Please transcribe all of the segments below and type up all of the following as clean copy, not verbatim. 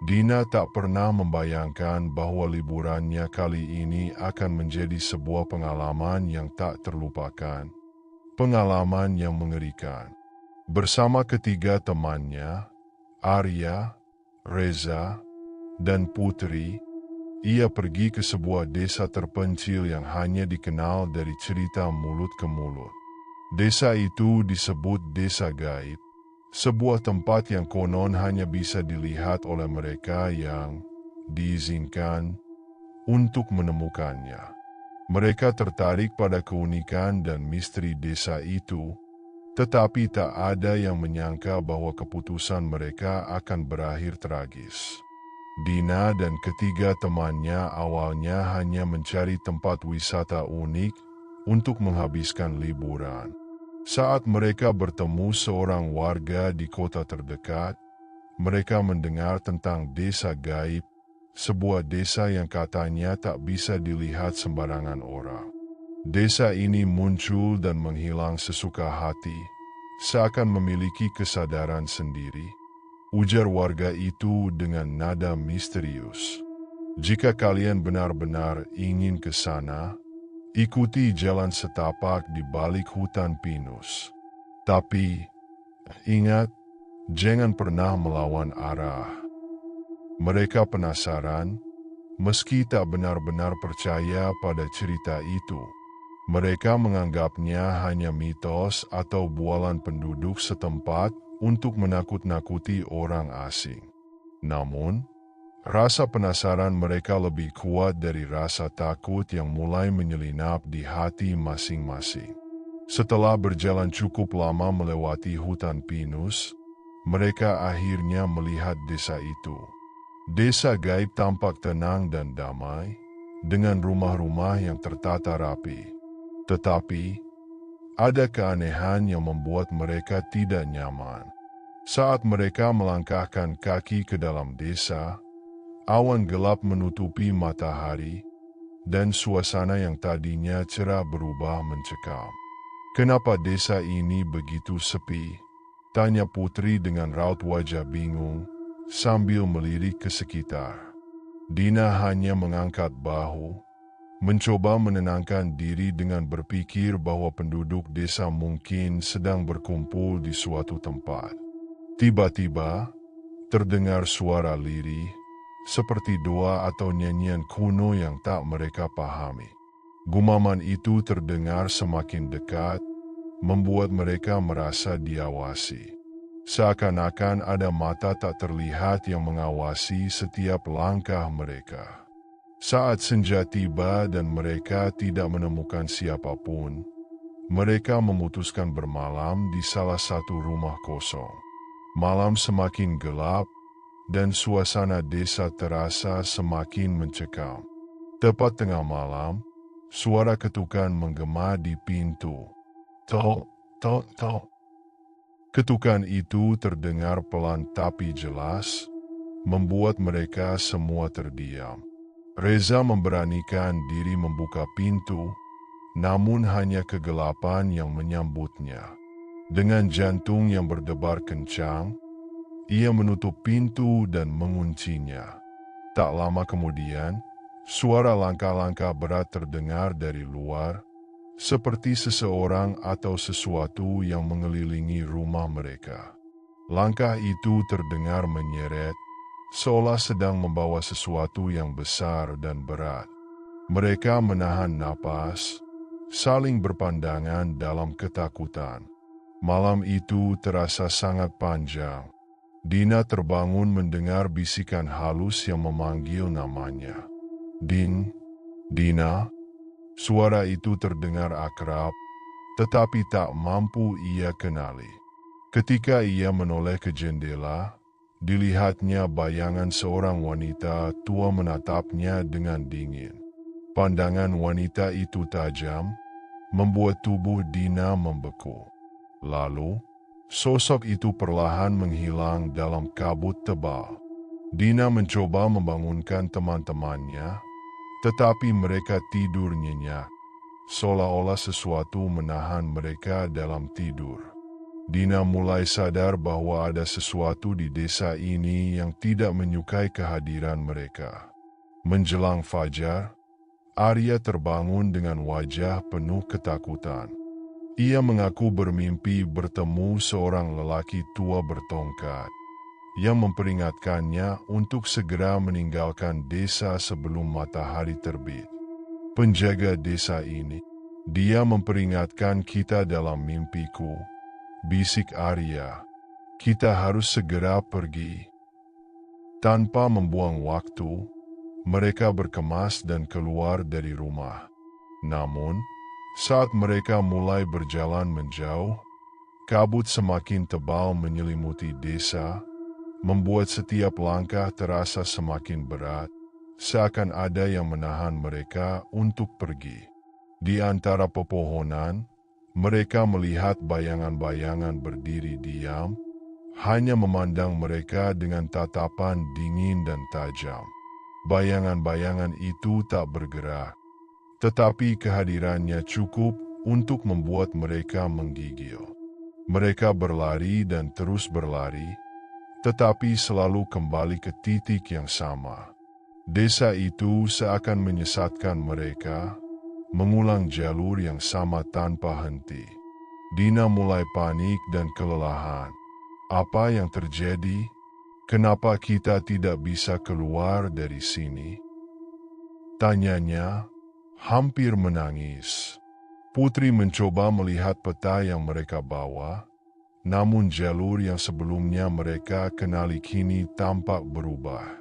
Dina tak pernah membayangkan bahwa liburannya kali ini akan menjadi sebuah pengalaman yang tak terlupakan. Pengalaman yang mengerikan. Bersama ketiga temannya, Arya, Reza, dan Putri, ia pergi ke sebuah desa terpencil yang hanya dikenal dari cerita mulut ke mulut. Desa itu disebut Desa Gaib, sebuah tempat yang konon hanya bisa dilihat oleh mereka yang diizinkan untuk menemukannya. Mereka tertarik pada keunikan dan misteri desa itu, tetapi tak ada yang menyangka bahwa keputusan mereka akan berakhir tragis. Dina dan ketiga temannya awalnya hanya mencari tempat wisata unik untuk menghabiskan liburan. Saat mereka bertemu seorang warga di kota terdekat, mereka mendengar tentang Desa Gaib, sebuah desa yang katanya tak bisa dilihat sembarangan orang. Desa ini muncul dan menghilang sesuka hati, seakan memiliki kesadaran sendiri, ujar warga itu dengan nada misterius. Jika kalian benar-benar ingin ke sana, ikuti jalan setapak di balik hutan pinus. Tapi, ingat, jangan pernah melawan arah. Mereka penasaran, meski tak benar-benar percaya pada cerita itu. Mereka menganggapnya hanya mitos atau bualan penduduk setempat untuk menakut-nakuti orang asing. Namun, rasa penasaran mereka lebih kuat dari rasa takut yang mulai menyelinap di hati masing-masing. Setelah berjalan cukup lama melewati hutan pinus, mereka akhirnya melihat desa itu. Desa Gaib tampak tenang dan damai, dengan rumah-rumah yang tertata rapi. Tetapi, ada keanehan yang membuat mereka tidak nyaman. Saat mereka melangkahkan kaki ke dalam desa, awan gelap menutupi matahari, dan suasana yang tadinya cerah berubah mencekam. "Kenapa desa ini begitu sepi?" tanya Putri dengan raut wajah bingung, sambil melirik ke sekitar. Dina hanya mengangkat bahu, mencoba menenangkan diri dengan berpikir bahwa penduduk desa mungkin sedang berkumpul di suatu tempat. Tiba-tiba, terdengar suara lirih, seperti doa atau nyanyian kuno yang tak mereka pahami. Gumaman itu terdengar semakin dekat, membuat mereka merasa diawasi. Seakan-akan ada mata tak terlihat yang mengawasi setiap langkah mereka. Saat senja tiba dan mereka tidak menemukan siapapun, mereka memutuskan bermalam di salah satu rumah kosong. Malam semakin gelap, dan suasana desa terasa semakin mencekam. Tepat tengah malam, suara ketukan menggema di pintu. Tok, tok, tok. Ketukan itu terdengar pelan tapi jelas, membuat mereka semua terdiam. Reza memberanikan diri membuka pintu, namun hanya kegelapan yang menyambutnya. Dengan jantung yang berdebar kencang, ia menutup pintu dan menguncinya. Tak lama kemudian, suara langkah-langkah berat terdengar dari luar, seperti seseorang atau sesuatu yang mengelilingi rumah mereka. Langkah itu terdengar menyeret, seolah sedang membawa sesuatu yang besar dan berat. Mereka menahan napas, saling berpandangan dalam ketakutan. Malam itu terasa sangat panjang. Dina terbangun mendengar bisikan halus yang memanggil namanya. Dina. Suara itu terdengar akrab, tetapi tak mampu ia kenali. Ketika ia menoleh ke jendela, dilihatnya bayangan seorang wanita tua menatapnya dengan dingin. Pandangan wanita itu tajam, membuat tubuh Dina membeku. Lalu, sosok itu perlahan menghilang dalam kabut tebal. Dina mencoba membangunkan teman-temannya, tetapi mereka tidur nyenyak, seolah-olah sesuatu menahan mereka dalam tidur. Dina mulai sadar bahwa ada sesuatu di desa ini yang tidak menyukai kehadiran mereka. Menjelang fajar, Arya terbangun dengan wajah penuh ketakutan. Ia mengaku bermimpi bertemu seorang lelaki tua bertongkat yang memperingatkannya untuk segera meninggalkan desa sebelum matahari terbit. Penjaga desa ini, dia memperingatkan kita dalam mimpiku, bisik Arya. Kita harus segera pergi. Tanpa membuang waktu, mereka berkemas dan keluar dari rumah. Namun, saat mereka mulai berjalan menjauh, kabut semakin tebal menyelimuti desa, membuat setiap langkah terasa semakin berat, seakan ada yang menahan mereka untuk pergi. Di antara pepohonan, mereka melihat bayangan-bayangan berdiri diam, hanya memandang mereka dengan tatapan dingin dan tajam. Bayangan-bayangan itu tak bergerak, tetapi kehadirannya cukup untuk membuat mereka menggigil. Mereka berlari dan terus berlari, tetapi selalu kembali ke titik yang sama. Desa itu seakan menyesatkan mereka, mengulang jalur yang sama tanpa henti. Dina mulai panik dan kelelahan. Apa yang terjadi? Kenapa kita tidak bisa keluar dari sini? Tanyanya, hampir menangis. Putri mencoba melihat peta yang mereka bawa, namun jalur yang sebelumnya mereka kenali kini tampak berubah.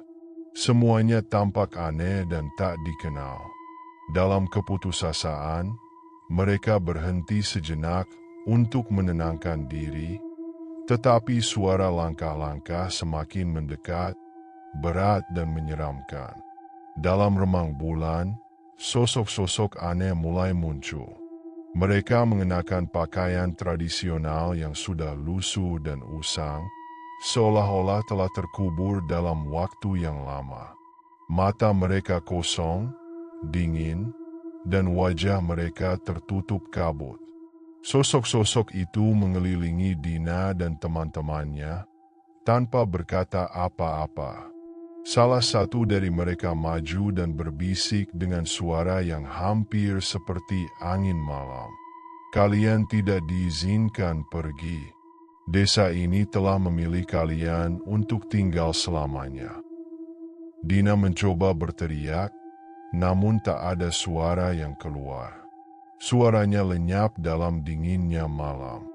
Semuanya tampak aneh dan tak dikenal. Dalam keputusasaan, mereka berhenti sejenak untuk menenangkan diri, tetapi suara langkah-langkah semakin mendekat, berat dan menyeramkan. Dalam remang bulan, sosok-sosok aneh mulai muncul. Mereka mengenakan pakaian tradisional yang sudah lusuh dan usang, seolah-olah telah terkubur dalam waktu yang lama. Mata mereka kosong, dingin, dan wajah mereka tertutup kabut. Sosok-sosok itu mengelilingi Dina dan teman-temannya tanpa berkata apa-apa. Salah satu dari mereka maju dan berbisik dengan suara yang hampir seperti angin malam. Kalian tidak diizinkan pergi. Desa ini telah memilih kalian untuk tinggal selamanya. Dina mencoba berteriak, namun tak ada suara yang keluar. Suaranya lenyap dalam dinginnya malam.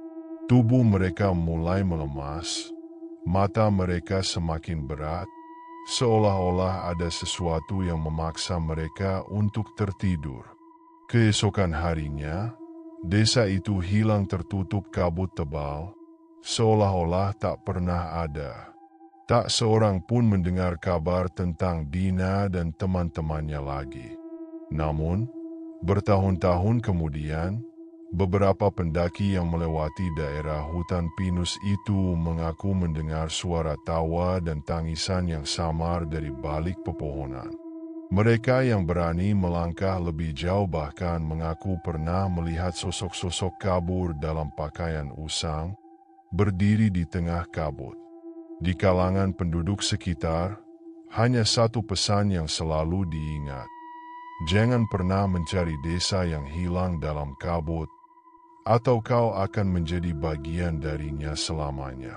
Tubuh mereka mulai melemas, mata mereka semakin berat, seolah-olah ada sesuatu yang memaksa mereka untuk tertidur. Keesokan harinya, desa itu hilang tertutup kabut tebal, seolah-olah tak pernah ada. Tak seorang pun mendengar kabar tentang Dina dan teman-temannya lagi. Namun, bertahun-tahun kemudian, beberapa pendaki yang melewati daerah hutan pinus itu mengaku mendengar suara tawa dan tangisan yang samar dari balik pepohonan. Mereka yang berani melangkah lebih jauh bahkan mengaku pernah melihat sosok-sosok kabur dalam pakaian usang, berdiri di tengah kabut. Di kalangan penduduk sekitar, hanya satu pesan yang selalu diingat. Jangan pernah mencari desa yang hilang dalam kabut, atau kau akan menjadi bagian darinya selamanya.